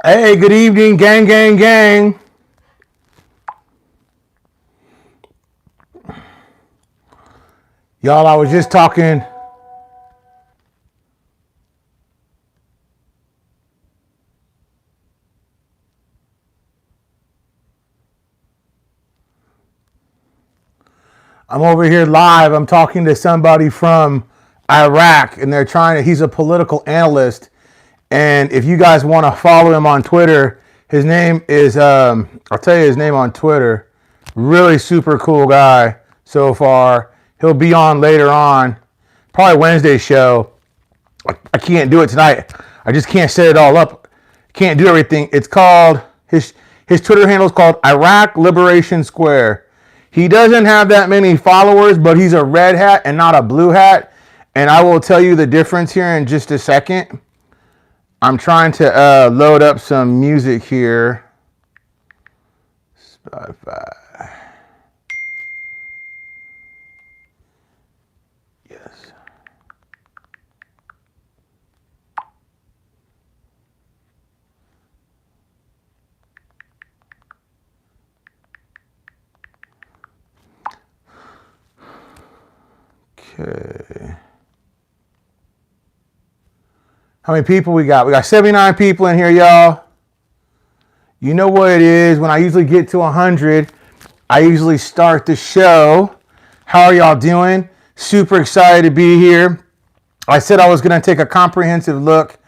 Hey, good evening, gang, gang, gang. Y'all, I was just talking. I'm over here live. I'm talking to somebody from Iraq, and they're trying to, he's a political analyst. And if you guys want to follow him on Twitter, his name is, I'll tell you his name on Twitter. Really super cool guy so far. He'll be on later on, probably Wednesday's show. I can't do it tonight. I just can't set it all up. Can't do everything. It's called, his Twitter handle is called Iraq Liberation Square. He doesn't have that many followers, but he's a red hat and not a blue hat. And I will tell you the difference here in just a second. I'm trying to load up some music here. Spotify. Yes. Okay. How many people we got? We got 79 people in here, y'all. You know what it is. When I usually get to 100, I usually start the show. How are y'all doing? Super excited to be here. I said I was going to take a comprehensive look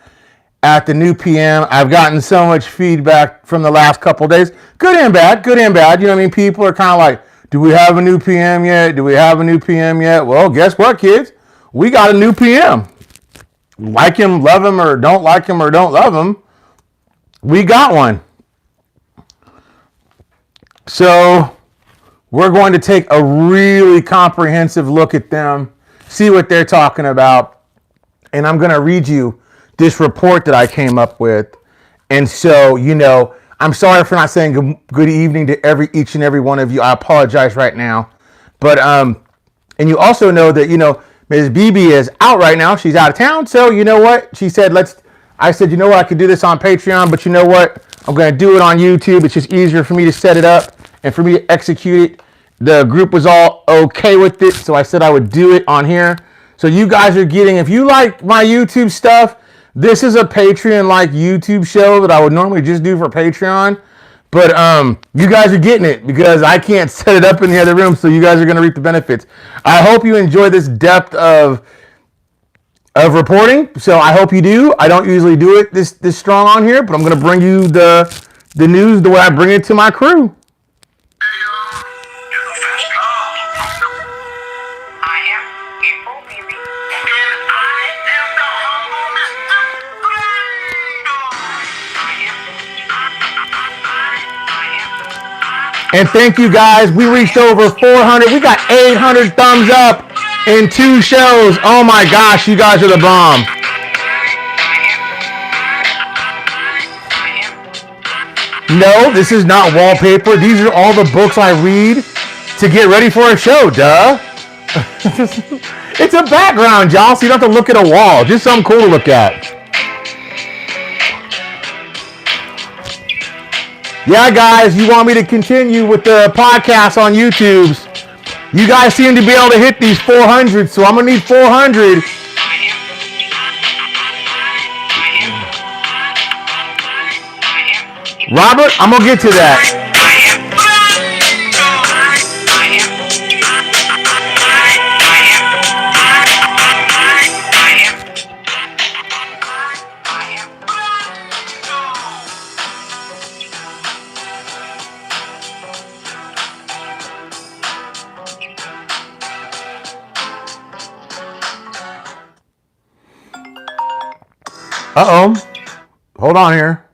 at the new PM. I've gotten so much feedback from the last couple of days. Good and bad, good and bad. You know what I mean? People are kind of like, do we have a new PM yet? Do we have a new PM yet? Well, guess what, kids? We got a new PM. Like him, love him, or don't like him, or don't love him. We got one. So we're going to take a really comprehensive look at them, see what they're talking about, and I'm going to read you this report that I came up with. And so, you know, I'm sorry for not saying good evening to each and every one of you. I apologize right now. But, and you also know that, you know, Ms. BB is out right now. She's out of town. So, you know what? She said, I said, you know what? I could do this on Patreon, but you know what? I'm going to do it on YouTube. It's just easier for me to set it up and for me to execute it. The group was all okay with it. So I said I would do it on here. So you guys are getting, if you like my YouTube stuff, this is a Patreon-like YouTube show that I would normally just do for Patreon. But you guys are getting it because I can't set it up in the other room, so you guys are going to reap the benefits. I hope you enjoy this depth of reporting. So I hope you do. I don't usually do it this strong on here, but I'm going to bring you the news the way I bring it to my crew. And thank you guys. We reached over 400. We got 800 thumbs up in 2 shows. Oh my gosh, you guys are the bomb. No, this is not wallpaper. These are all the books I read to get ready for a show, duh. It's a background, y'all, so you don't have to look at a wall. Just something cool to look at. Yeah, guys, you want me to continue with the podcast on YouTube? You guys seem to be able to hit these 400, so I'm going to need 400. Robert, I'm going to get to that. Uh-oh. Hold on here.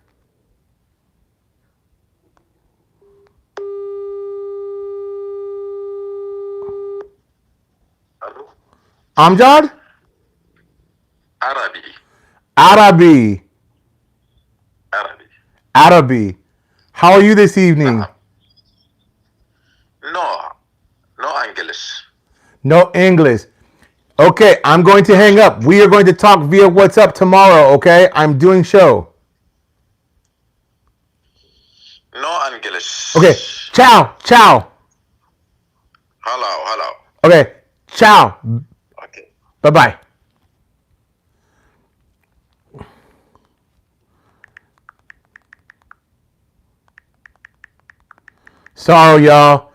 Hello? Amjad? Arabi. Arabi. Arabi. Arabi. How are you this evening? No English. No English. Okay, I'm going to hang up. We are going to talk via WhatsApp tomorrow, okay? I'm doing show. No English. Okay, ciao, ciao. Hello. Okay, ciao. Okay. Bye-bye. Sorry, y'all.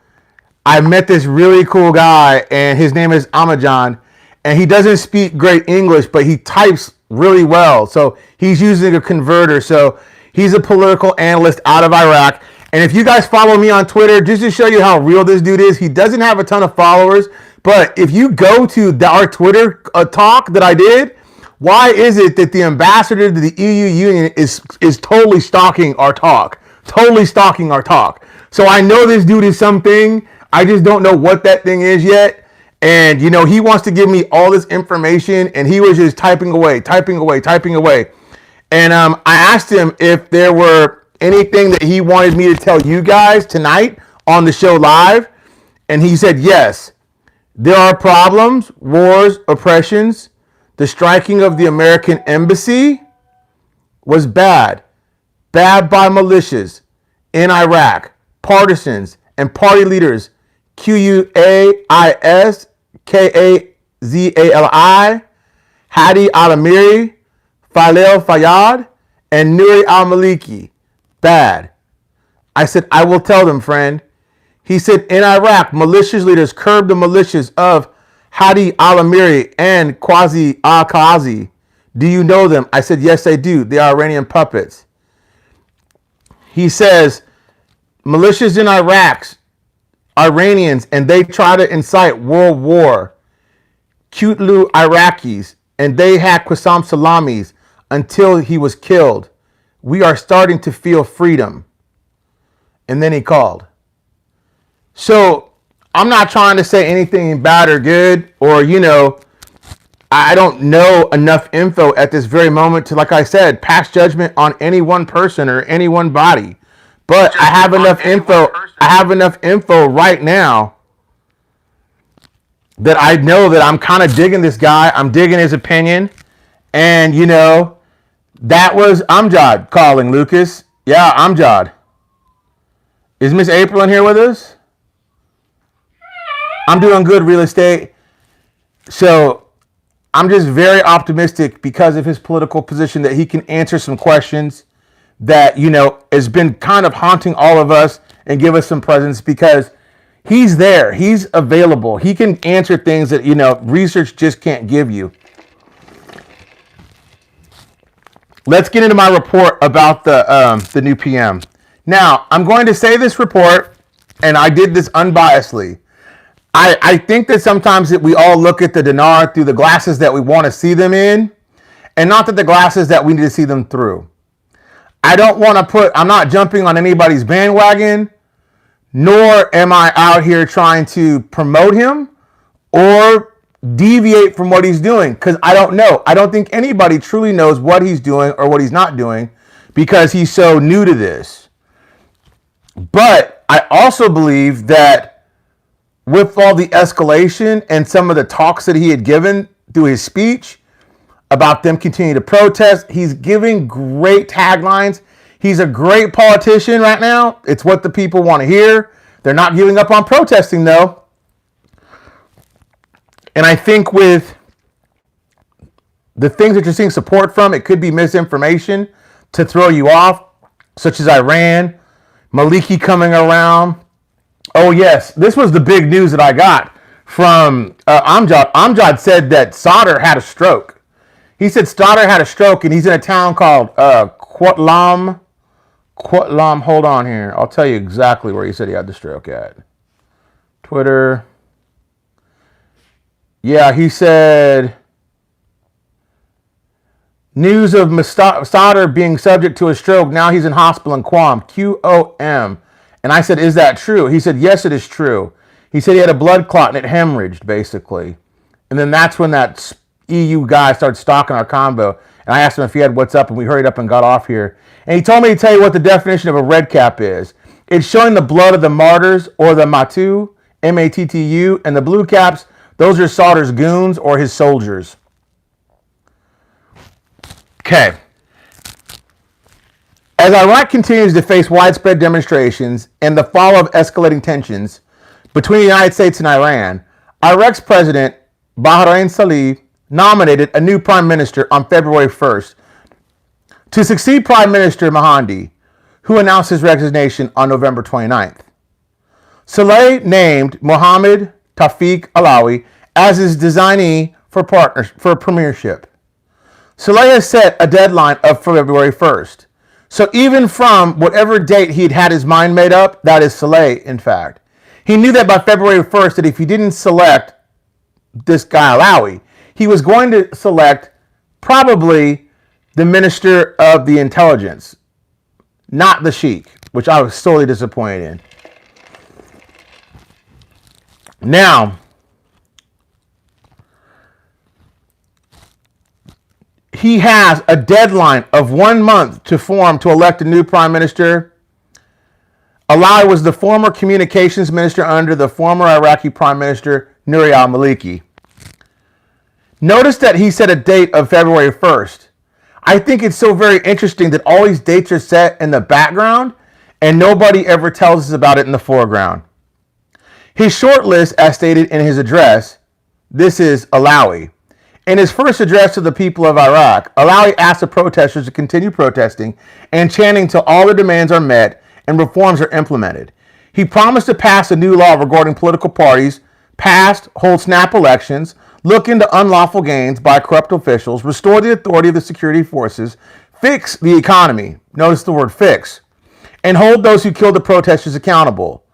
I met this really cool guy, and his name is Amajan, and he doesn't speak great English, but he types really well. So he's using a converter. So he's a political analyst out of Iraq. And if you guys follow me on Twitter, just to show you how real this dude is, he doesn't have a ton of followers. But if you go to our Twitter talk that I did, why is it that the ambassador to the EU Union is totally stalking our talk? Totally stalking our talk. So I know this dude is something. I just don't know what that thing is yet. And, you know, he wants to give me all this information, and he was just typing away. And I asked him if there were anything that he wanted me to tell you guys tonight on the show live. And he said, yes, there are problems, wars, oppressions. The striking of the American embassy was bad. Bad by militias in Iraq, partisans, and party leaders. Quaiskazali, Hadi al-Amiri, Falel Fayyad, and Nuri al-Maliki. Bad. I said, I will tell them, friend. He said, in Iraq, militias leaders curbed the militias of Hadi al-Amiri and Qazi al-Qazi. Do you know them? I said, yes, I do. They are Iranian puppets. He says, militias in Iraq, Iranians, and they try to incite world war. Kutlu Iraqis, and they had Qassam Salamis until he was killed. We are starting to feel freedom. And then he called. So I'm not trying to say anything bad or good, or, you know, I don't know enough info at this very moment to, like I said, pass judgment on any one person or any one body. But I have enough info. I have enough info right now that I know that I'm kind of digging this guy. I'm digging his opinion. And, you know, that was Amjad calling, Lucas. Yeah, Amjad. Is Miss April in here with us? I'm doing good, real estate. So I'm just very optimistic because of his political position that he can answer some questions that, you know, has been kind of haunting all of us and give us some presence, because he's there. He's available. He can answer things that, you know, research just can't give you. Let's get into my report about the new PM. Now, I'm going to say this report, and I did this unbiasedly. I think that sometimes that we all look at the dinar through the glasses that we want to see them in, and not that the glasses that we need to see them through. I'm not jumping on anybody's bandwagon, nor am I out here trying to promote him or deviate from what he's doing, because I don't know. I don't think anybody truly knows what he's doing or what he's not doing, because he's so new to this. But I also believe that with all the escalation and some of the talks that he had given through his speech about them continuing to protest, he's giving great taglines. He's a great politician right now. It's what the people want to hear. They're not giving up on protesting, though. And I think with the things that you're seeing support from, it could be misinformation to throw you off, such as Iran, Maliki coming around. Oh, yes. This was the big news that I got from Amjad. Amjad said that Sadr had a stroke. He said Sadr had a stroke, and he's in a town called Quatlam. Hold on here. I'll tell you exactly where he said he had the stroke at. Twitter. Yeah, he said news of Sadr being subject to a stroke. Now he's in hospital in Qom. QOM. And I said, is that true? He said, yes, it is true. He said he had a blood clot and it hemorrhaged, basically. And then that's when that EU guy started stalking our convo. And I asked him if he had what's up, and we hurried up and got off here. And he told me to tell you what the definition of a red cap is. It's showing the blood of the martyrs, or the Matu, M-A-T-T-U, and the blue caps, those are Sadr's goons or his soldiers. Okay. As Iraq continues to face widespread demonstrations and the fall of escalating tensions between the United States and Iran, Iraq's President Bahrain Salih nominated a new prime minister on February 1st to succeed Prime Minister Mahdi, who announced his resignation on November 29th. Saleh named Mohammed Tawfiq Alawi as his designee for premiership. Saleh has set a deadline of February 1st. So even from whatever date he'd had his mind made up, that is Saleh, in fact. He knew that by February 1st that if he didn't select this guy Alawi, he was going to select probably the Minister of the Intelligence, not the Sheikh, which I was sorely disappointed in. Now, he has a deadline of 1 month to elect a new prime minister. Alawi was the former communications minister under the former Iraqi prime minister, Nouri al-Maliki. Notice that he set a date of February 1st. I think it's so very interesting that all these dates are set in the background and nobody ever tells us about it in the foreground. His short list, as stated in his address, this is Alawi. In his first address to the people of Iraq, Alawi asked the protesters to continue protesting and chanting till all their demands are met and reforms are implemented. He promised to pass a new law regarding political parties, hold snap elections, look into unlawful gains by corrupt officials, restore the authority of the security forces, fix the economy, notice the word fix, and hold those who killed the protesters accountable.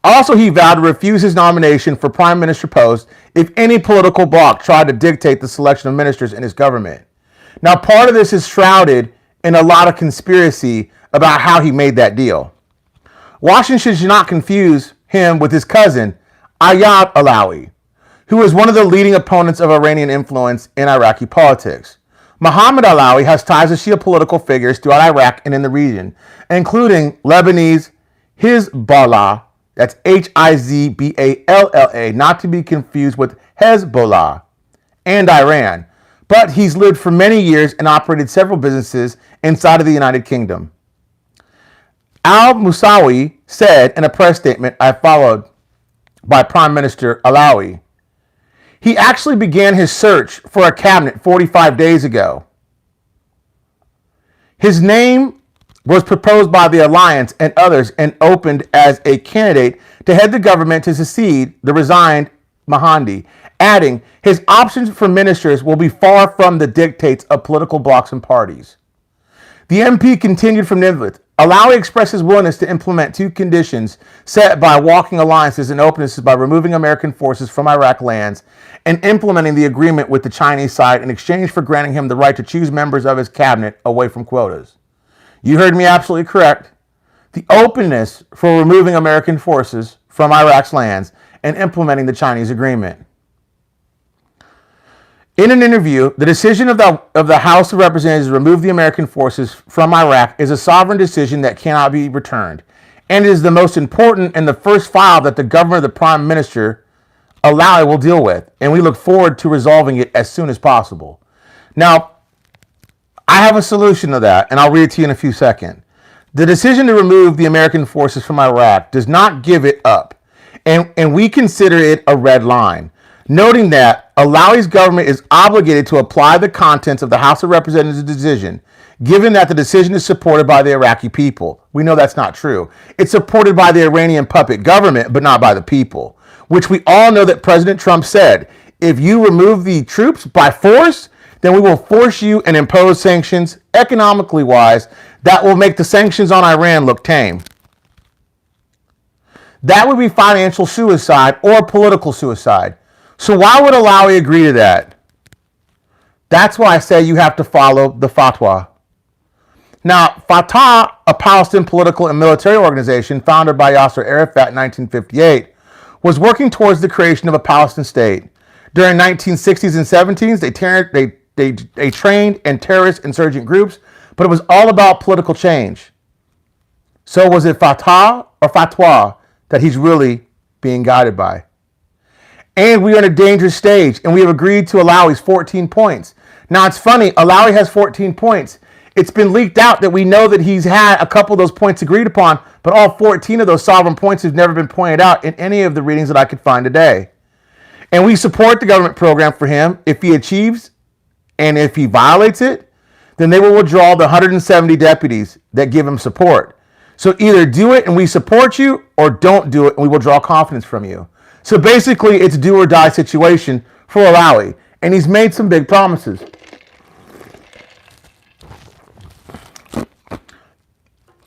Also, he vowed to refuse his nomination for prime minister post if any political bloc tried to dictate the selection of ministers in his government. Now, part of this is shrouded in a lot of conspiracy about how he made that deal. Washington should not confuse him with his cousin, Ayad Alawi, who is one of the leading opponents of Iranian influence in Iraqi politics. Mohammed Alawi has ties to Shia political figures throughout Iraq and in the region, including Lebanese Hezbollah, that's Hizballa, not to be confused with Hezbollah, and Iran. But he's lived for many years and operated several businesses inside of the United Kingdom. Al-Musawi said in a press statement followed by Prime Minister Alawi, he actually began his search for a cabinet 45 days ago. His name was proposed by the alliance and others and opened as a candidate to head the government to succeed the resigned Mahdi, adding, his options for ministers will be far from the dictates of political blocs and parties. The MP continued from Nidlet. Alawi expressed his willingness to implement two conditions set by walking alliances and opennesses by removing American forces from Iraq lands and implementing the agreement with the Chinese side in exchange for granting him the right to choose members of his cabinet away from quotas. You heard me absolutely correct. The openness for removing American forces from Iraq's lands and implementing the Chinese agreement. In an interview, the decision of the House of Representatives to remove the American forces from Iraq is a sovereign decision that cannot be returned, and it is the most important and the first file that the government of the Prime Minister Alawi will deal with, and we look forward to resolving it as soon as possible. Now, I have a solution to that, and I'll read it to you in a few seconds. The decision to remove the American forces from Iraq does not give it up, and we consider it a red line, noting that Alawi's government is obligated to apply the contents of the House of Representatives' decision, given that the decision is supported by the Iraqi people. We know that's not true. It's supported by the Iranian puppet government, but not by the people, which we all know that President Trump said, if you remove the troops by force, then we will force you and impose sanctions, economically wise, that will make the sanctions on Iran look tame. That would be financial suicide or political suicide. So why would Alawi agree to that? That's why I say you have to follow the fatwa. Now, Fatah, a Palestinian political and military organization founded by Yasser Arafat in 1958, was working towards the creation of a Palestinian state. During 1960s and 70s, they trained in terrorist insurgent groups, but it was all about political change. So was it Fatah or fatwa that he's really being guided by? And we are in a dangerous stage, and we have agreed to Alawi's 14 points. Now, it's funny, Alawi has 14 points. It's been leaked out that we know that he's had a couple of those points agreed upon, but all 14 of those sovereign points have never been pointed out in any of the readings that I could find today. And we support the government program for him. If he achieves and if he violates it, then they will withdraw the 170 deputies that give him support. So either do it and we support you, or don't do it and we will draw confidence from you. So basically, it's do or die situation for Alawi. And he's made some big promises.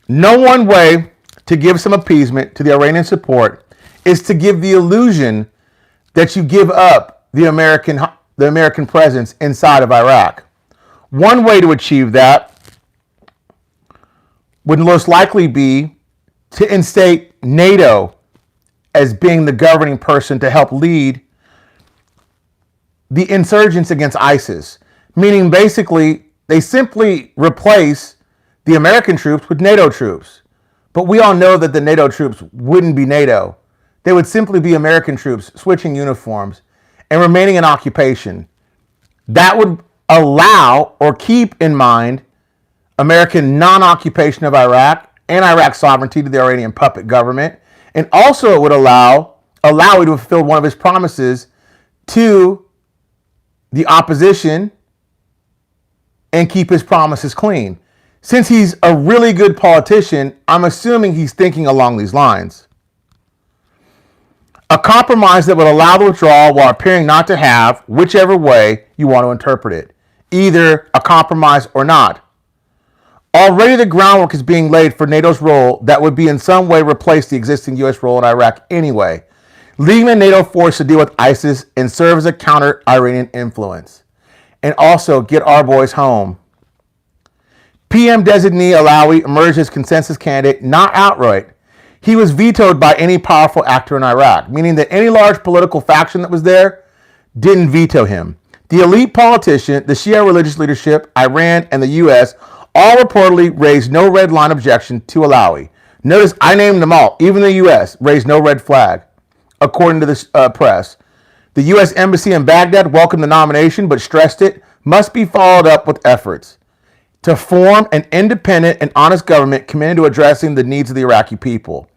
No one way to give some appeasement to the Iranian support is to give the illusion that you give up the American presence inside of Iraq. One way to achieve that would most likely be to instate NATO as being the governing person to help lead the insurgents against ISIS, meaning basically they simply replace the American troops with NATO troops. But we all know that the NATO troops wouldn't be NATO. They would simply be American troops switching uniforms and remaining in occupation. That would allow or keep in mind American non-occupation of Iraq and Iraq's sovereignty to the Iranian puppet government. And also it would allow it to fulfill one of his promises to the opposition and keep his promises clean. Since he's a really good politician, I'm assuming he's thinking along these lines. A compromise that would allow the withdrawal while appearing not to have, whichever way you want to interpret it. Either a compromise or not. Already the groundwork is being laid for NATO's role that would be in some way replace the existing U.S. role in Iraq anyway, leaving the NATO force to deal with ISIS and serve as a counter-Iranian influence. And also get our boys home. PM designee Alawi emerged as consensus candidate, not outright. He was vetoed by any powerful actor in Iraq, meaning that any large political faction that was there didn't veto him. The elite politician, the Shia religious leadership, Iran, and the U.S. all reportedly raised no red line objection to Alawi. Notice I named them all. Even the U.S. raised no red flag, according to the press. The U.S. Embassy in Baghdad welcomed the nomination, but stressed it must be followed up with efforts to form an independent and honest government committed to addressing the needs of the Iraqi people.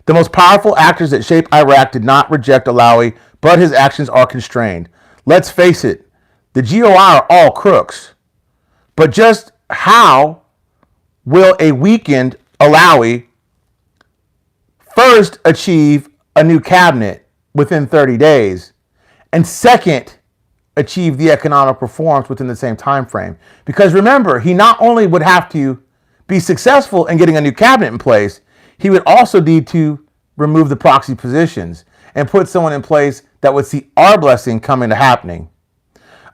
The most powerful actors that shaped Iraq did not reject Alawi, but his actions are constrained. Let's face it, the GOI are all crooks. But just how will a weakened Alawi first achieve a new cabinet within 30 days, and second, achieve the economic reforms within the same time frame? Because remember, he not only would have to be successful in getting a new cabinet in place, he would also need to remove the proxy positions and put someone in place that would see our blessing coming to happening.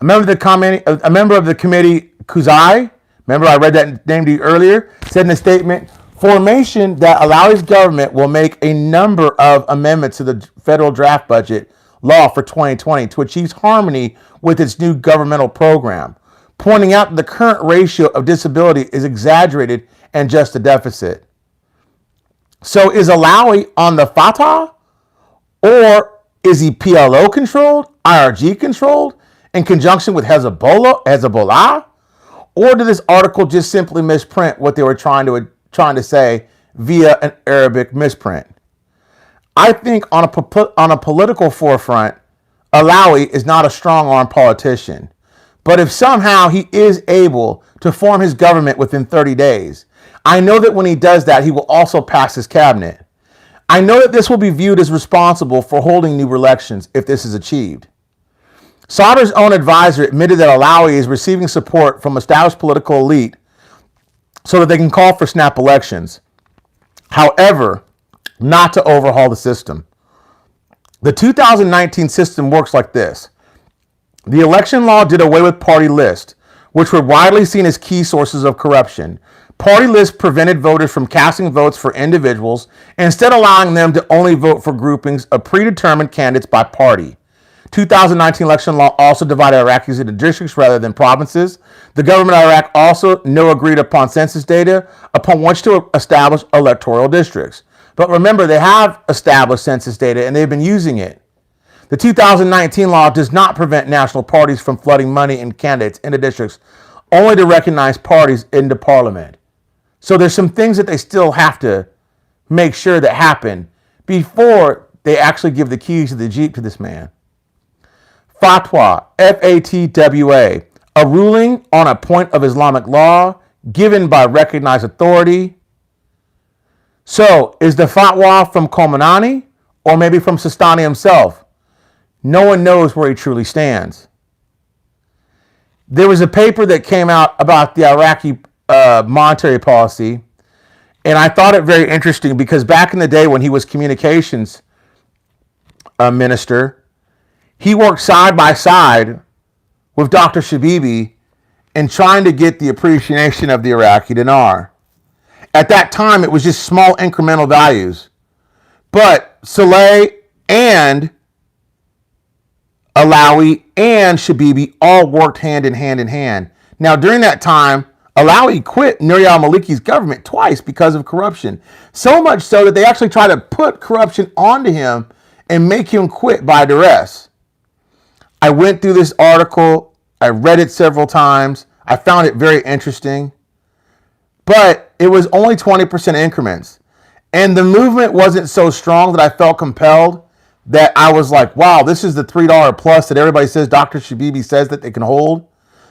A member of the committee, Kuzai, remember I read that name to you earlier, said in a statement, formation that Alawi's government will make a number of amendments to the federal draft budget law for 2020 to achieve harmony with its new governmental program, pointing out that the current ratio of disability is exaggerated and just a deficit. So is Alawi on the Fatah, or is he PLO controlled, IRG controlled, in conjunction with Hezbollah? Or did this article just simply misprint what they were trying to say via an Arabic misprint? I think on a political forefront, Alawi is not a strong-arm politician. But if somehow he is able to form his government within 30 days, I know that when he does that, he will also pass his cabinet. I know that this will be viewed as responsible for holding new elections if this is achieved. Sadr's own advisor admitted that Alawi is receiving support from established political elite so that they can call for snap elections. However, not to overhaul the system. The 2019 system works like this. The election law did away with party lists, which were widely seen as key sources of corruption. Party lists prevented voters from casting votes for individuals, instead allowing them to only vote for groupings of predetermined candidates by party. 2019 election law also divided Iraqis into districts rather than provinces. The government of Iraq also no agreed upon census data upon which to establish electoral districts. But remember, they have established census data and they've been using it. The 2019 law does not prevent national parties from flooding money and candidates into districts, only to recognize parties into parliament. So there's some things that they still have to make sure that happen before they actually give the keys to the Jeep to this man. Fatwa, F-A-T-W-A, a ruling on a point of Islamic law given by recognized authority. So, is the fatwa from Khomeini or maybe from Sistani himself? No one knows where he truly stands. There was a paper that came out about the Iraqi monetary policy, and I thought it very interesting because back in the day when he was communications minister, he worked side by side with Dr. Shabibi in trying to get the appreciation of the Iraqi dinar. At that time, it was just small incremental values. But Saleh and Alawi and Shabibi all worked hand in hand. Now, during that time, Alawi quit Nouri al-Maliki's government twice because of corruption. So much so that they actually tried to put corruption onto him and make him quit by duress. I went through this article. I read it several times. I found it very interesting. But it was only 20% increments. And the movement wasn't so strong that I felt compelled that I was like, wow, this is the $3 plus that everybody says Dr. Shabibi says that they can hold.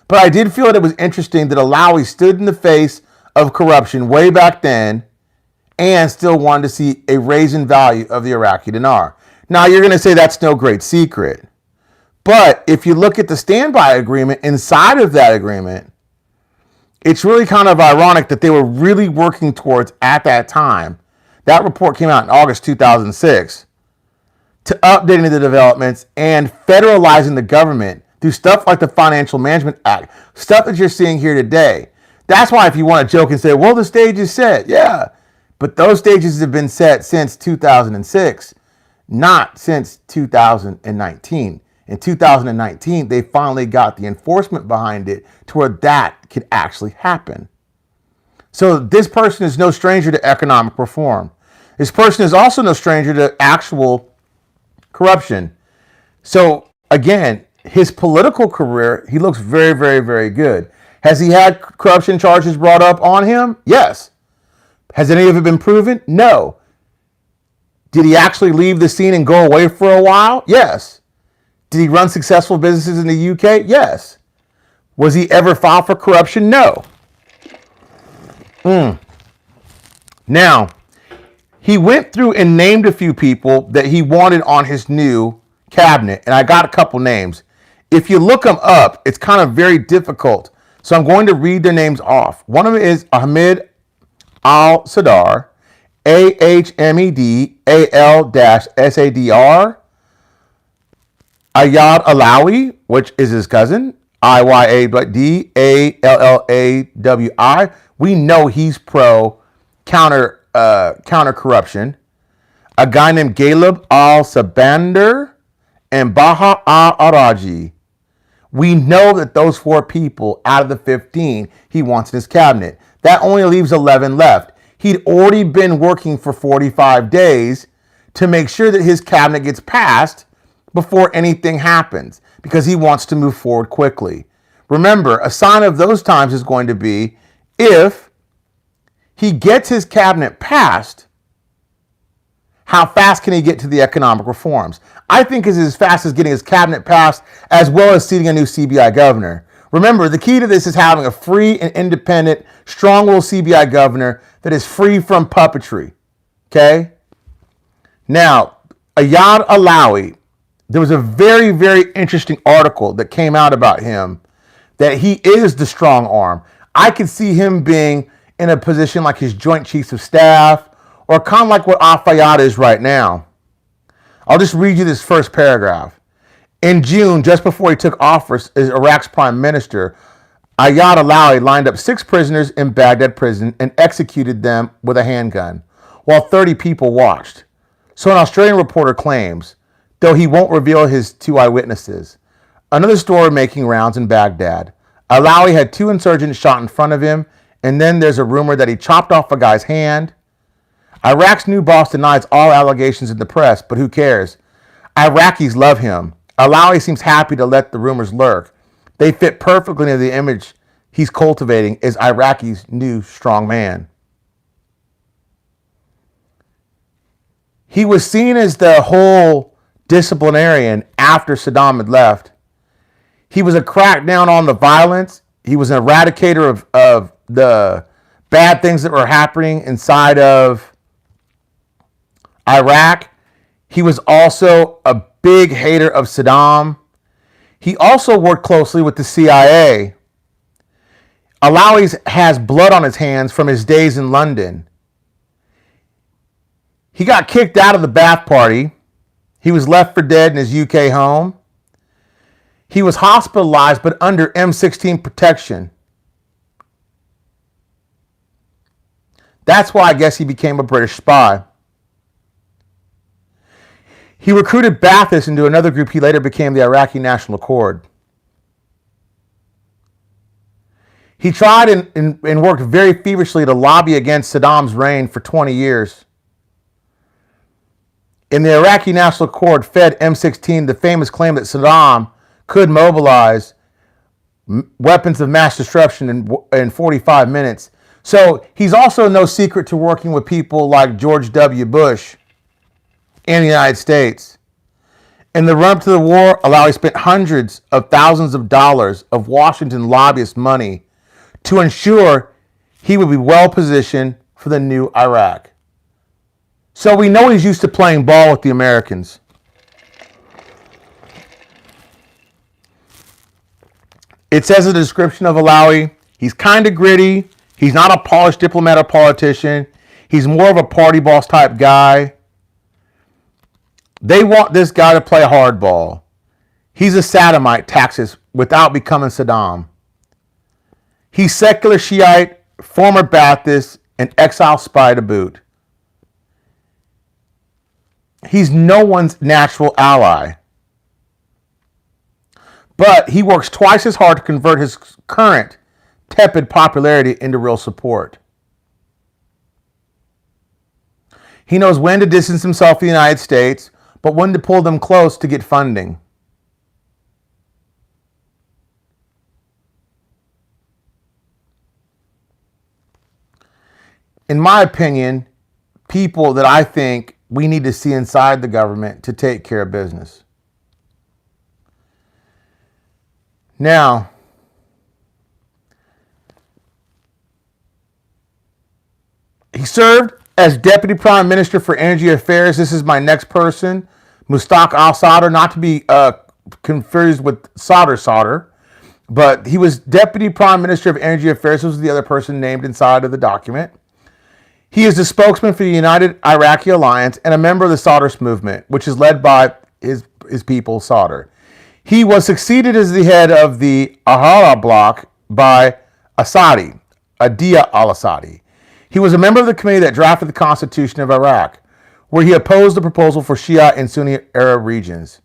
But I did feel that it was interesting that Alawi stood in the face of corruption way back then and still wanted to see a raise in value of the Iraqi dinar. Now, you're going to say that's no great secret. But if you look at the standby agreement, inside of that agreement, it's really kind of ironic that they were really working towards, at that time, that report came out in August 2006, to updating the developments and federalizing the government through stuff like the Financial Management Act, stuff that you're seeing here today. That's why if you want to joke and say, well, the stage is set. Yeah, but those stages have been set since 2006, not since 2019. In 2019, they finally got the enforcement behind it to where that could actually happen. So this person is no stranger to economic reform. This person is also no stranger to actual corruption. So again, his political career, he looks very, very, very good. Has he had corruption charges brought up on him? Yes. Has any of it been proven? No. Did he actually leave the scene and go away for a while? Yes. Did he run successful businesses in the UK? Yes. Was he ever filed for corruption? No. Now, he went through and named a few people that he wanted on his new cabinet, and I got a couple names. If you look them up, it's kind of very difficult. So I'm going to read their names off. One of them is Ahmed Al-Sadr, Ahmedal-Sadr, Ayad Alawi, which is his cousin, Iyadallawi. We know he's pro counter corruption. A guy named Galib Al-Sabander and Baha Al-Araji. We know that those 4 people out of the 15 he wants in his cabinet. That only leaves 11 left. He'd already been working for 45 days to make sure that his cabinet gets passed before anything happens because he wants to move forward quickly. Remember, a sign of those times is going to be if he gets his cabinet passed, how fast can he get to the economic reforms? I think it's as fast as getting his cabinet passed as well as seating a new CBI governor. Remember, the key to this is having a free and independent, strong-willed CBI governor that is free from puppetry. Okay? Now, Ayad Alawi, there was a very, very interesting article that came out about him that he is the strong arm. I could see him being in a position like his Joint Chiefs of Staff or kind of like what Al-Fayyad is right now. I'll just read you this first paragraph. In June, just before he took office as Iraq's prime minister, Ayad Alawi lined up 6 prisoners in Baghdad prison and executed them with a handgun, while 30 people watched. So an Australian reporter claims, though he won't reveal his 2 eyewitnesses. Another story making rounds in Baghdad. Alawi had 2 insurgents shot in front of him, and then there's a rumor that he chopped off a guy's hand. Iraq's new boss denies all allegations in the press, but who cares? Iraqis love him. Alawi seems happy to let the rumors lurk. They fit perfectly into the image he's cultivating is Iraqi's new strong man. He was seen as the whole disciplinarian after Saddam had left. He was a crackdown on the violence. He was an eradicator of the bad things that were happening inside of Iraq. He was also a big hater of Saddam. He also worked closely with the CIA. Alawi has blood on his hands from his days in London. He got kicked out of the Ba'ath Party. He was left for dead in his UK home. He was hospitalized but under M16 protection. That's why I guess he became a British spy. He recruited Ba'athists into another group. He later became the Iraqi National Accord. He tried and worked very feverishly to lobby against Saddam's reign for 20 years. And the Iraqi National Accord fed M16 the famous claim that Saddam could mobilize weapons of mass destruction in 45 minutes. So he's also no secret to working with people like George W. Bush in the United States. In the run-up to the war, Alawi spent hundreds of thousands of dollars of Washington lobbyist money to ensure he would be well positioned for the new Iraq. So we know he's used to playing ball with the Americans. It says in the description of Alawi, he's kind of gritty. He's not a polished diplomat or politician. He's more of a party boss type guy. They want this guy to play hardball. He's a sodomite taxes without becoming Saddam. He's secular Shiite, former Baptist, and exile spy to boot. He's no one's natural ally. But he works twice as hard to convert his current tepid popularity into real support. He knows when to distance himself from the United States, but when to pull them close to get funding. In my opinion, people that I think we need to see inside the government to take care of business. Now, he served as Deputy Prime Minister for Energy Affairs. This is my next person, Mustaq al-Sadr, not to be confused with Sadr, but he was Deputy Prime Minister of Energy Affairs. This was the other person named inside of the document. He is the spokesman for the United Iraqi Alliance and a member of the Sadrist movement, which is led by his people, Sadr. He was succeeded as the head of the Ahara bloc by Asadi, Adia al-Asadi. He was a member of the committee that drafted the Constitution of Iraq, where he opposed the proposal for Shia and Sunni Arab regions.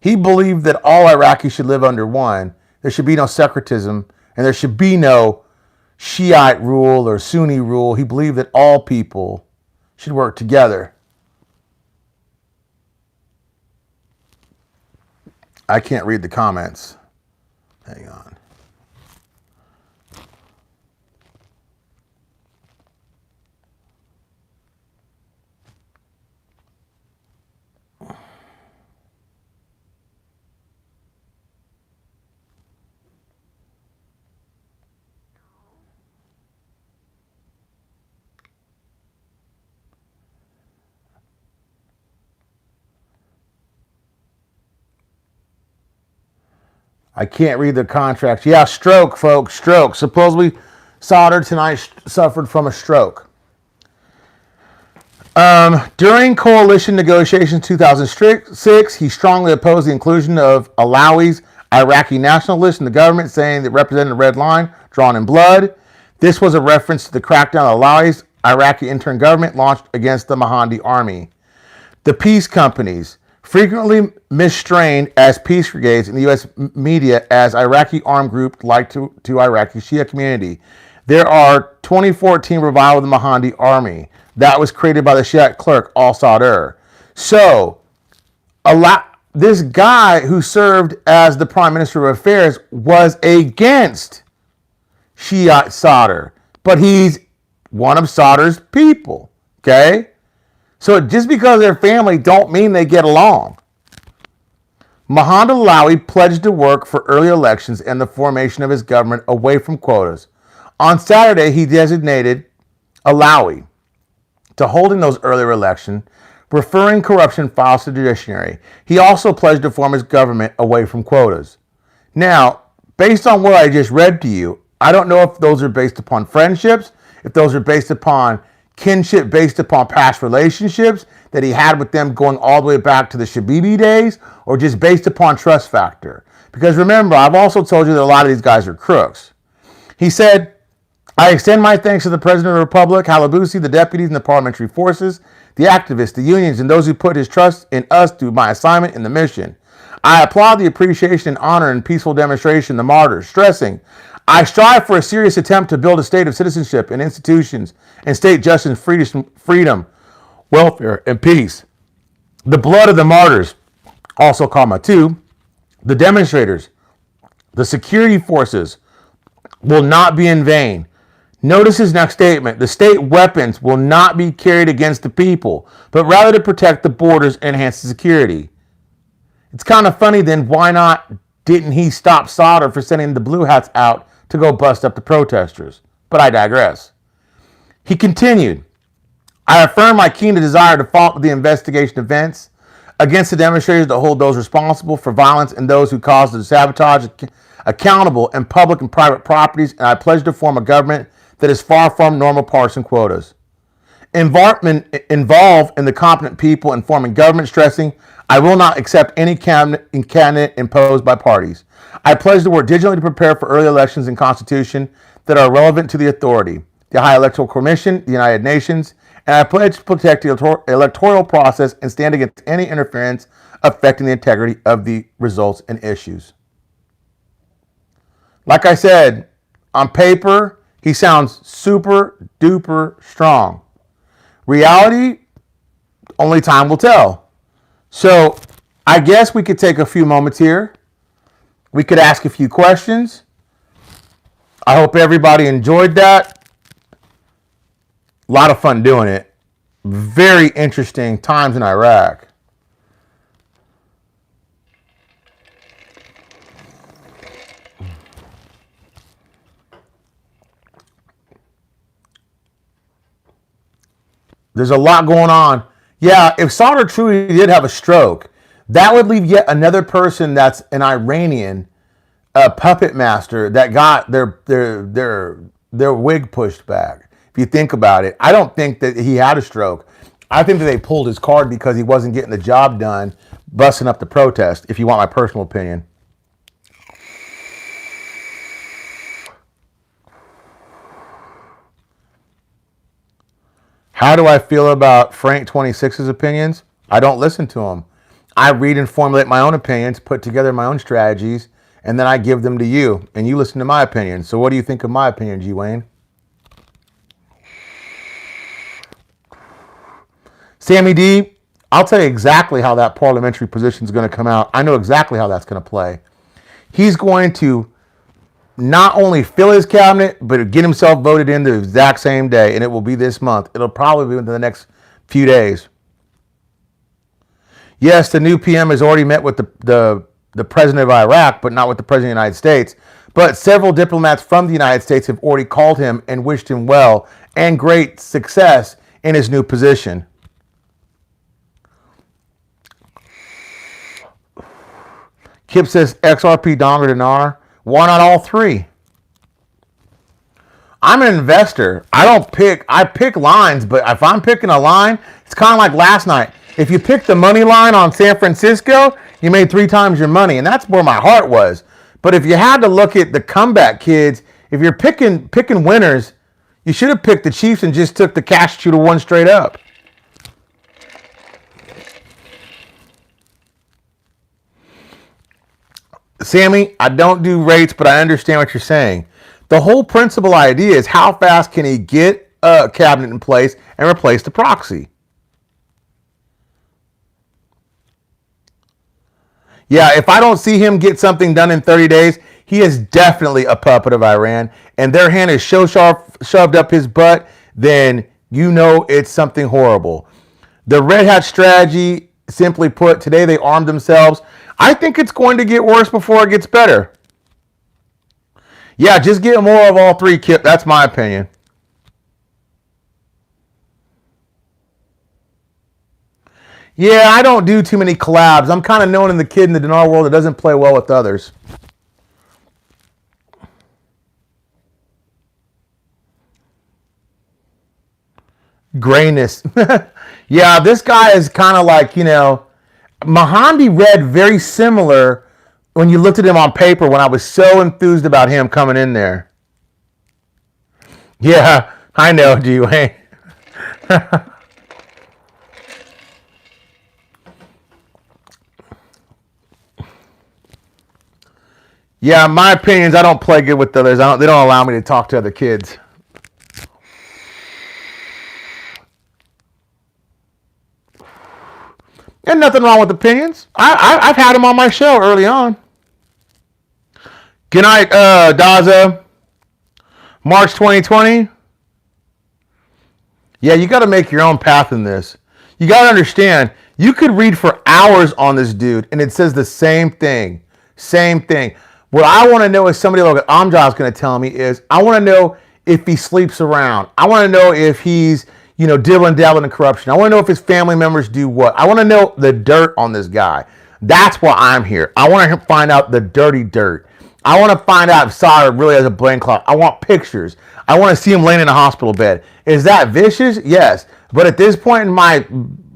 He believed that all Iraqis should live under one. There should be no separatism, and there should be no Shiite rule or Sunni rule. He believed that all people should work together. I can't read the comments. Hang on. I can't read the contracts. Yeah, stroke, folks, stroke. Supposedly, Sadr tonight suffered from a stroke. During coalition negotiations in 2006, he strongly opposed the inclusion of Alawi's Iraqi nationalists in the government, saying that represented a red line drawn in blood. This was a reference to the crackdown Alawi's Iraqi intern government launched against the Mahdi army. The peace companies, frequently misstrained as peace brigades in the U.S. media as Iraqi armed group like to Iraqi Shia community. There are 2014 revival of the Mahdi army that was created by the Shiite clerk al-Sadr. So, this guy who served as the Prime Minister of Affairs was against Shiite Sadr, but he's one of Sadr's people, okay? So just because they're family don't mean they get along. Mohammed Alawi pledged to work for early elections and the formation of his government away from quotas. On Saturday, he designated Alawi to holding those earlier elections, referring corruption files to the judiciary. He also pledged to form his government away from quotas. Now, based on what I just read to you, I don't know if those are based upon friendships, if those are based upon kinship, based upon past relationships that he had with them going all the way back to the Shabibi days, or just based upon trust factor. Because remember, I've also told you that a lot of these guys are crooks. He said, I extend my thanks to the President of the Republic, Halabusi, the deputies and the parliamentary forces, the activists, the unions, and those who put his trust in us through my assignment and the mission. I applaud the appreciation and honor and peaceful demonstration, the martyrs, stressing, I strive for a serious attempt to build a state of citizenship and institutions and state justice, freedom, welfare, and peace. The blood of the martyrs, also comma 2, the demonstrators, the security forces will not be in vain. Notice his next statement. The state weapons will not be carried against the people, but rather to protect the borders and enhance the security. It's kind of funny then, why not didn't he stop Sadr for sending the blue hats out to go bust up the protesters? But I digress. He continued, I affirm my keen desire to follow the investigation events against the demonstrators to hold those responsible for violence and those who caused the sabotage accountable in public and private properties, and I pledge to form a government that is far from normal partisan quotas. Involved in the competent people in forming government, stressing, I will not accept any candidate imposed by parties. I pledge to work diligently to prepare for early elections and constitution that are relevant to the authority, the High Electoral Commission, the United Nations, and I pledge to protect the electoral process and stand against any interference affecting the integrity of the results and issues. Like I said, on paper, he sounds super duper strong. Reality, only time will tell. So I guess we could take a few moments here. We could ask a few questions. I hope everybody enjoyed that. A lot of fun doing it. Very interesting times in Iraq. There's a lot going on. Yeah, if Sadr truly did have a stroke, that would leave yet another person that's an Iranian puppet master that got their wig pushed back. If you think about it, I don't think that he had a stroke. I think that they pulled his card because he wasn't getting the job done, busting up the protest, if you want my personal opinion. How do I feel about Frank 26's opinions? I don't listen to him. I read and formulate my own opinions, put together my own strategies, and then I give them to you, and you listen to my opinion. So what do you think of my opinion, G. Wayne? Sammy D, I'll tell you exactly how that parliamentary position is going to come out. I know exactly how that's going to play. He's going to not only fill his cabinet, but get himself voted in the exact same day, and it will be this month. It'll probably be within the next few days. Yes, the new PM has already met with the president of Iraq, but not with the president of the United States. But several diplomats from the United States have already called him and wished him well and great success in his new position. Kip says XRP, Dong, or Dinar. Why not all three? I'm an investor. I pick lines, but if I'm picking a line, it's kind of like last night. If you pick the money line on San Francisco, you made 3 times your money, and that's where my heart was. But if you had to look at the comeback kids, if you're picking winners, you should have picked the Chiefs and just took the cash shooter one straight up. Sammy, I don't do rates, but I understand what you're saying. The whole principal idea is how fast can he get a cabinet in place and replace the proxy? Yeah, if I don't see him get something done in 30 days, He is definitely a puppet of Iran, and their hand is so shoved up his butt, then you know it's something horrible. The Red Hat strategy, simply put, today they armed themselves. I think it's going to get worse before it gets better. Yeah, just get more of all three, Kip. That's my opinion. Yeah, I don't do too many collabs. I'm kind of known in the kid in the dinar world that doesn't play well with others. Grayness. Yeah, this guy is kind of like, Mahandi read very similar when you looked at him on paper when I was so enthused about him coming in there. Yeah, I know, G-Wayne. Yeah, my opinions, I don't play good with others. They don't allow me to talk to other kids. And nothing wrong with opinions. I've had them on my show early on. Good night, Daza. March 2020. Yeah, you got to make your own path in this. You got to understand, you could read for hours on this dude, and it says the same thing. Same thing. What I want to know is somebody like Amjad's going to tell me is, I want to know if he sleeps around. I want to know if he's, dibbling dabbling in corruption. I want to know if his family members do what. I want to know the dirt on this guy. That's why I'm here. I want to find out the dirty dirt. I want to find out if Saad really has a brain clot. I want pictures. I want to see him laying in a hospital bed. Is that vicious? Yes. But at this point in my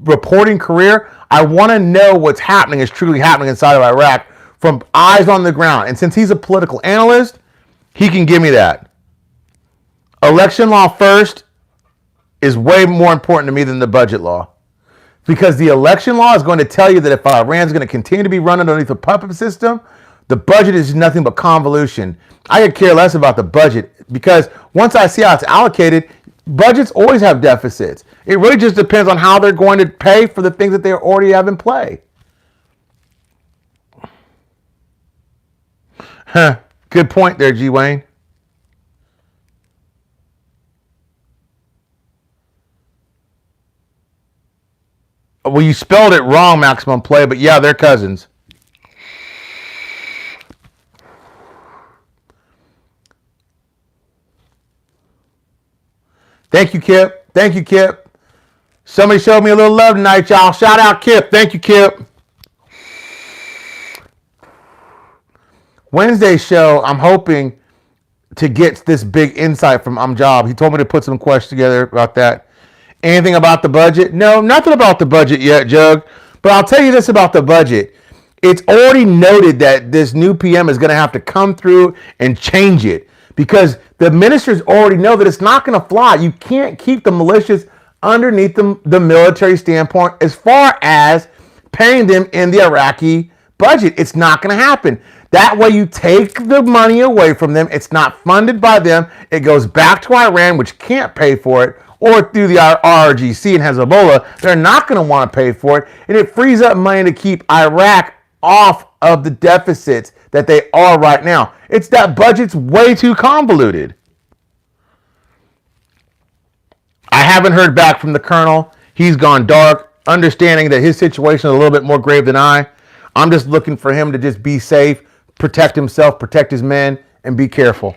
reporting career, I want to know what's happening is truly happening inside of Iraq from eyes on the ground. And since he's a political analyst, he can give me that. Election law first is way more important to me than the budget law. Because the election law is going to tell you that if Iran's going to continue to be run underneath a puppet system, the budget is nothing but convolution. I could care less about the budget because once I see how it's allocated, budgets always have deficits. It really just depends on how they're going to pay for the things that they already have in play. Huh. Good point there, G. Wayne. Well, you spelled it wrong, Maximum Play, but yeah, they're cousins. Thank you, Kip. Thank you, Kip. Somebody showed me a little love tonight, y'all. Shout out, Kip. Thank you, Kip. Wednesday's show, I'm hoping to get this big insight from Amjad. He told me to put some questions together about that. Anything about the budget? No, nothing about the budget yet, Jug. But I'll tell you this about the budget. It's already noted that this new PM is going to have to come through and change it because the ministers already know that it's not going to fly. You can't keep the militias underneath the military standpoint as far as paying them in the Iraqi budget. It's not going to happen. That way you take the money away from them. It's not funded by them. It goes back to Iran, which can't pay for it, or through the RRGC and Hezbollah. They're not going to want to pay for it. And it frees up money to keep Iraq off of the deficits that they are right now. It's that budget's way too convoluted. I haven't heard back from the colonel. He's gone dark, understanding that his situation is a little bit more grave than I. I'm just looking for him to just be safe, protect himself, protect his men, and be careful.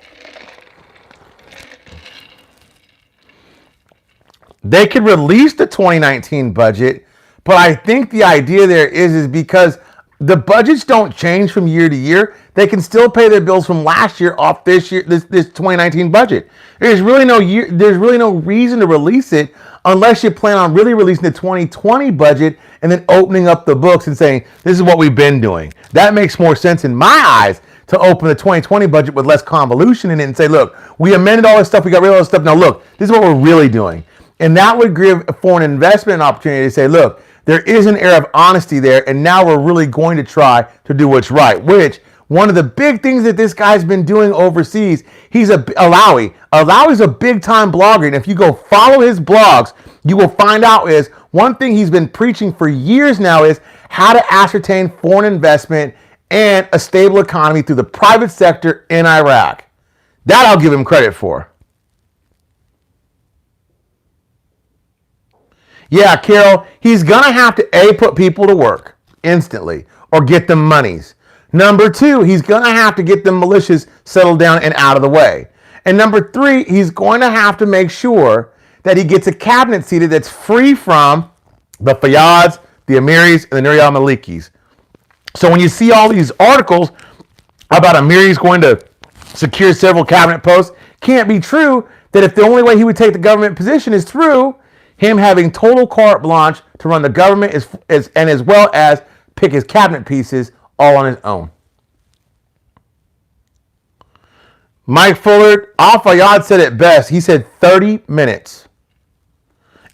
They could release the 2019 budget, but I think the idea there is because the budgets don't change from year to year. They can still pay their bills from last year off this 2019 budget. There's really no reason to release it unless you plan on really releasing the 2020 budget and then opening up the books and saying, this is what we've been doing. That makes more sense in my eyes to open the 2020 budget with less convolution in it and say, look, we amended all this stuff, we got rid of all this stuff. Now look, this is what we're really doing. And that would give foreign investment an opportunity to say, look, there is an air of honesty there, and now we're really going to try to do what's right, which one of the big things that this guy's been doing overseas, he's a Alawi. Alawi's a big-time blogger, and if you go follow his blogs, you will find out is one thing he's been preaching for years now is how to ascertain foreign investment and a stable economy through the private sector in Iraq. That I'll give him credit for. Yeah, Carol, he's going to have to A, put people to work instantly or get them monies. Number two, he's going to have to get the militias settled down and out of the way. And number three, he's going to have to make sure that he gets a cabinet seated that's free from the Fayyads, the Amiris, and the Nur al-Malikis. So when you see all these articles about Amiris going to secure several cabinet posts, can't be true that if the only way he would take the government position is through him having total carte blanche to run the government and as well as pick his cabinet pieces all on his own. Mike Fuller, Al-Fayyad said it best. He said 30 minutes.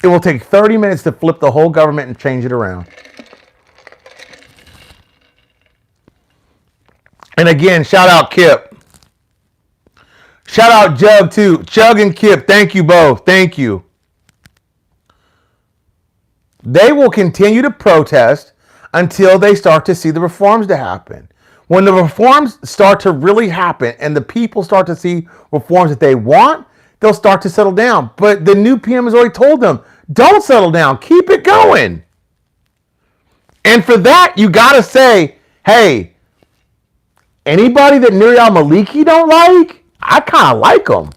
It will take 30 minutes to flip the whole government and change it around. And again, shout out Kip. Shout out Jug too. Jug and Kip, thank you both. Thank you. They will continue to protest until they start to see the reforms to happen. When the reforms start to really happen and the people start to see reforms that they want, they'll start to settle down. But the new PM has already told them, don't settle down, keep it going. And for that, you got to say, hey, anybody that Nur al-Maliki don't like, I kind of like them.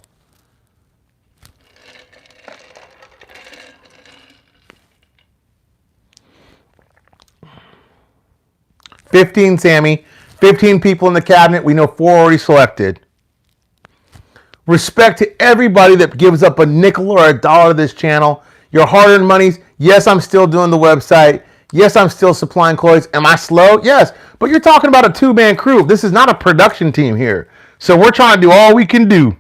$15, Sammy. 15 people in the cabinet. We know 4 already selected. Respect to everybody that gives up a nickel or a dollar to this channel. Your hard-earned monies. Yes, I'm still doing the website. Yes, I'm still supplying clothes. Am I slow? Yes. But you're talking about a 2-man crew. This is not a production team here. So we're trying to do all we can do.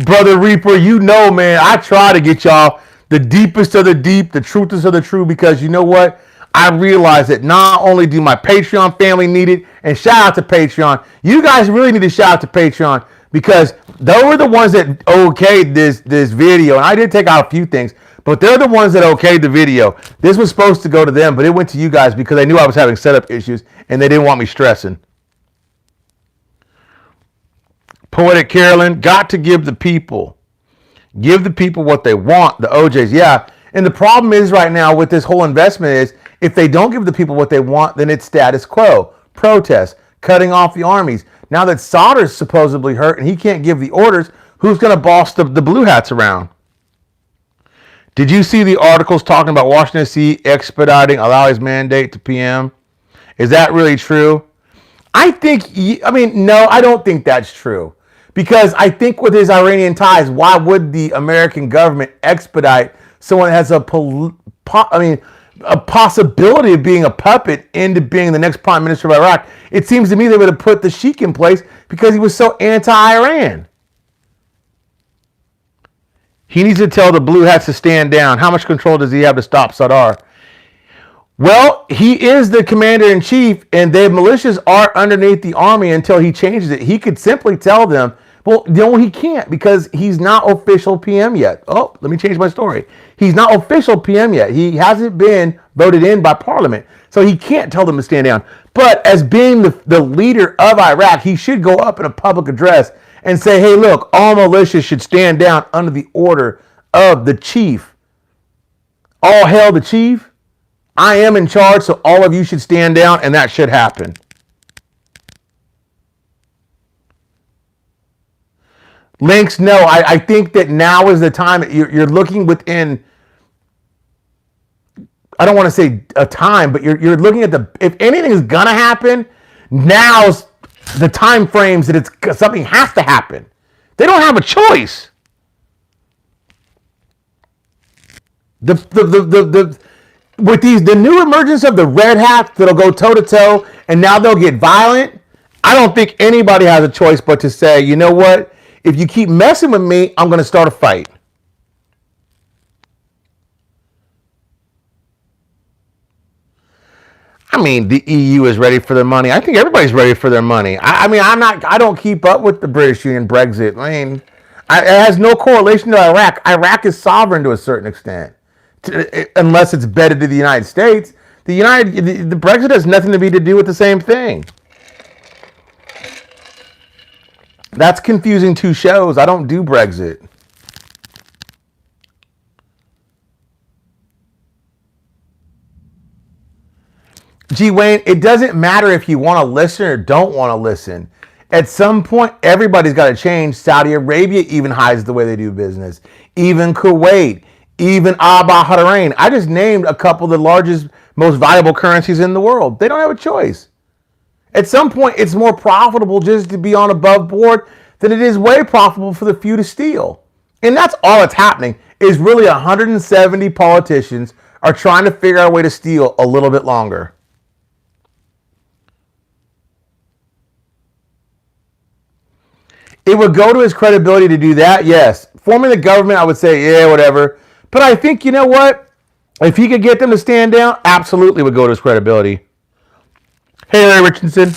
Brother Reaper, you know, man, I try to get y'all the deepest of the deep, the truthest of the true, because you know what? I realize that not only do my Patreon family need it, and shout out to Patreon, you guys really need to shout out to Patreon because they were the ones that okayed this video. And I did take out a few things, but they're the ones that okayed the video. This was supposed to go to them, but it went to you guys because they knew I was having setup issues and they didn't want me stressing. Poetic Carolyn, got to give the people what they want, the OJs. Yeah. And the problem is right now with this whole investment is if they don't give the people what they want, then it's status quo, protest, cutting off the armies. Now that Sauter's supposedly hurt and he can't give the orders, who's going to boss the blue hats around? Did you see the articles talking about Washington, D.C. expediting Alawi's mandate to PM? Is that really true? No, I don't think that's true. Because I think with his Iranian ties, why would the American government expedite someone that has a possibility of being a puppet into being the next prime minister of Iraq? It seems to me they would have put the Sheikh in place because he was so anti-Iran. He needs to tell the blue hats to stand down. How much control does he have to stop Sadr? Well, he is the commander-in-chief, and the militias are underneath the army until he changes it. He could simply tell them, well, no, he can't because he's not official PM yet. Oh, let me change my story. He's not official PM yet. He hasn't been voted in by Parliament, so he can't tell them to stand down. But as being the leader of Iraq, he should go up in a public address and say, hey, look, all militias should stand down under the order of the chief. All hail the chief. I am in charge, so all of you should stand down, and that should happen. Links, no, I think that now is the time. You're looking within, I don't want to say a time, but you're looking at if anything is going to happen, now's the time frames that something has to happen. They don't have a choice. With the new emergence of the red hats that'll go toe to toe, and now they'll get violent. I don't think anybody has a choice but to say, you know what? If you keep messing with me, I'm going to start a fight. I mean, the EU is ready for their money. I think everybody's ready for their money. I don't keep up with the British Union, Brexit. It has no correlation to Iraq. Iraq is sovereign to a certain extent, unless it's bedded to the United States. the Brexit has nothing to do with the same thing. That's confusing two shows. I don't do Brexit. G. Wayne, it doesn't matter if you want to listen or don't want to listen. At some point, everybody's got to change. Saudi Arabia even hides the way they do business. Even Kuwait, even Bahrain. I just named a couple of the largest, most valuable currencies in the world. They don't have a choice. At some point, it's more profitable just to be on above board than it is way profitable for the few to steal. And that's all that's happening is really 170 politicians are trying to figure out a way to steal a little bit longer. It would go to his credibility to do that, yes. Forming the government, I would say, yeah, whatever. But I think, you know what? If he could get them to stand down, absolutely would go to his credibility. Hey, Larry Richardson.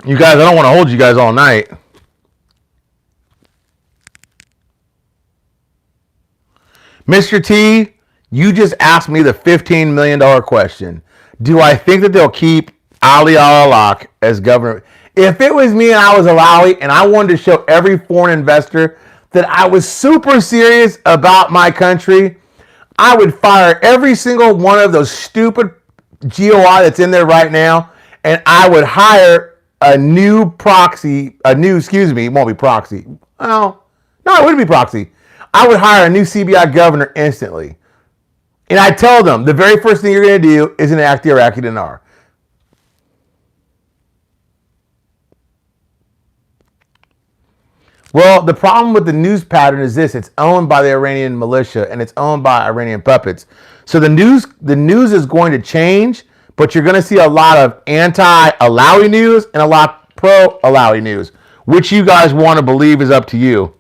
You guys, I don't want to hold you guys all night. Mr. T, you just asked me the $15 million question. Do I think that they'll keep Ali Al-Alak as governor? If it was me and I was Alawi and I wanted to show every foreign investor that I was super serious about my country, I would fire every single one of those stupid GOI that's in there right now, and I would hire it won't be proxy. Well, no, it wouldn't be proxy. I would hire a new CBI governor instantly. And I tell them, the very first thing you're going to do is enact the Iraqi dinar. Well, the problem with the news pattern is this. It's owned by the Iranian militia, and it's owned by Iranian puppets. So the news is going to change, but you're going to see a lot of anti-Alawi news and a lot pro-Alawi news. Which you guys want to believe is up to you.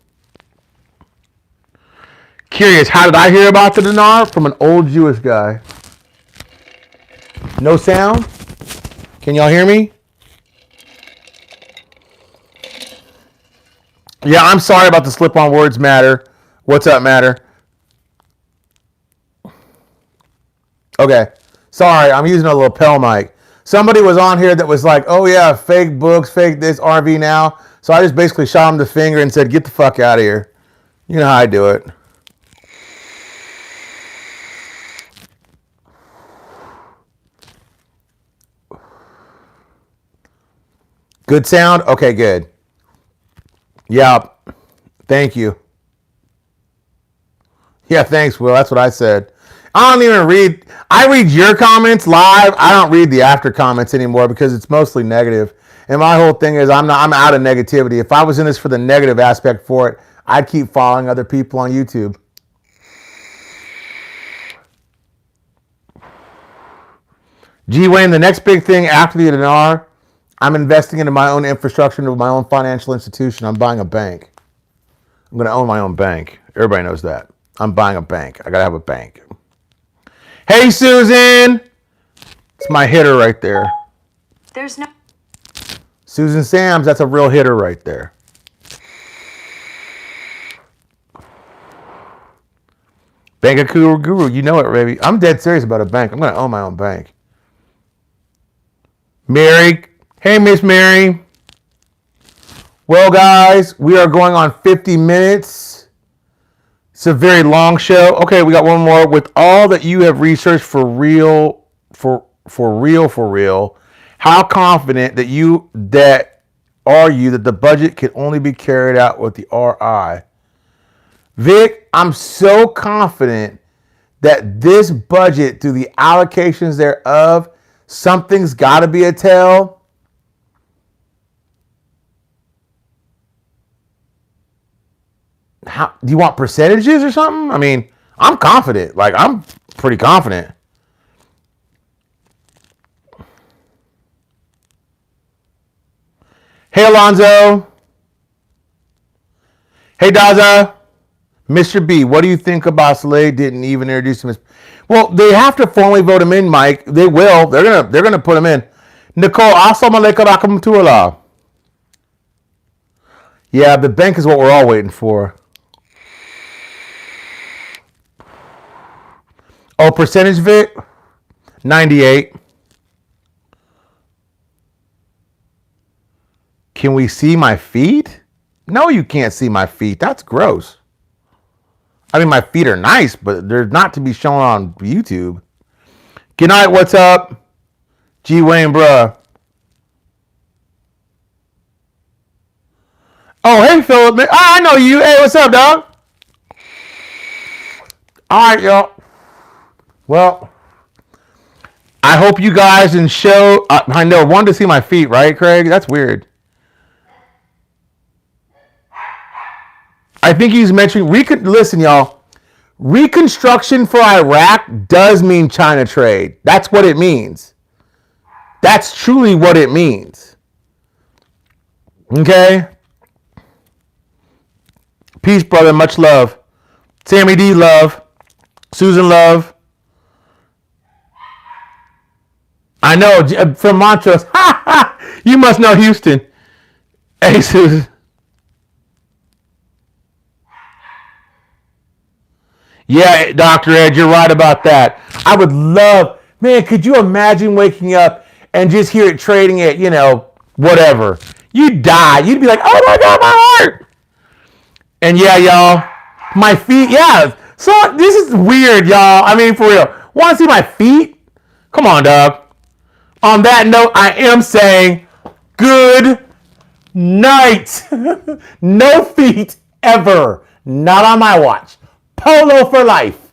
Curious, how did I hear about the dinar? From an old Jewish guy. No sound? Can y'all hear me? Yeah, I'm sorry about the slip on words, Matter. What's up, Matter? Okay. Sorry, I'm using a lapel mic. Somebody was on here that was like, oh yeah, fake books, fake this, RV now. So I just basically shot him the finger and said, get the fuck out of here. You know how I do it. Good sound? Okay, good. Yep. Thank you. Yeah, thanks, Will. That's what I said. I don't even read. I read your comments live. I don't read the after comments anymore because it's mostly negative. And my whole thing is I'm out of negativity. If I was in this for the negative aspect for it, I'd keep following other people on YouTube. G. Wayne, the next big thing after the dinar, I'm investing into my own infrastructure, into my own financial institution. I'm buying a bank. I'm going to own my own bank. Everybody knows that. I'm buying a bank. I got to have a bank. Hey, Susan. It's my hitter right there. There's no... Susan Sams, that's a real hitter right there. Bank of Guru, you know it, baby. I'm dead serious about a bank. I'm going to own my own bank. Mary. Hey, Miss Mary. Well, guys, we are going on 50 minutes. It's a very long show. Okay, we got one more. With all that you have researched for real, how confident that the budget can only be carried out with the RI? Vic, I'm so confident that this budget, through the allocations thereof, something's got to be a tell. How do you want percentages or something? I mean, I'm confident. Like, I'm pretty confident. Hey, Alonzo. Hey, Daza. Mr. B, what do you think about Saleh didn't even introduce him as... Well, they have to formally vote him in, Mike. They will. They're gonna put him in. Nicole, assalamu alaikum rahmatullah. Yeah, the bank is what we're all waiting for. Oh, percentage VIT? 98. Can we see my feet? No, you can't see my feet. That's gross. I mean, my feet are nice, but they're not to be shown on YouTube. Good night, what's up? G. Wayne, bruh. Oh, hey, Philip. Oh, I know you. Hey, what's up, dog? All right, y'all. Well, I hope you guys and show. I know, wanted to see my feet, right, Craig? That's weird. I think he's mentioning. Listen, y'all. Reconstruction for Iraq does mean China trade. That's what it means. That's truly what it means. Okay? Peace, brother. Much love. Sammy D, love. Susan, love. I know, from Montrose. You must know Houston. Hey, Susan. Yeah, Dr. Ed, you're right about that. I would love, man, could you imagine waking up and just hear it trading at, whatever. You'd die. You'd be like, oh my God, my heart. And yeah, y'all, my feet, yeah. So this is weird, y'all. I mean, for real. Want to see my feet? Come on, dog. On that note, I am saying good night. No feet ever. Not on my watch. Polo for life.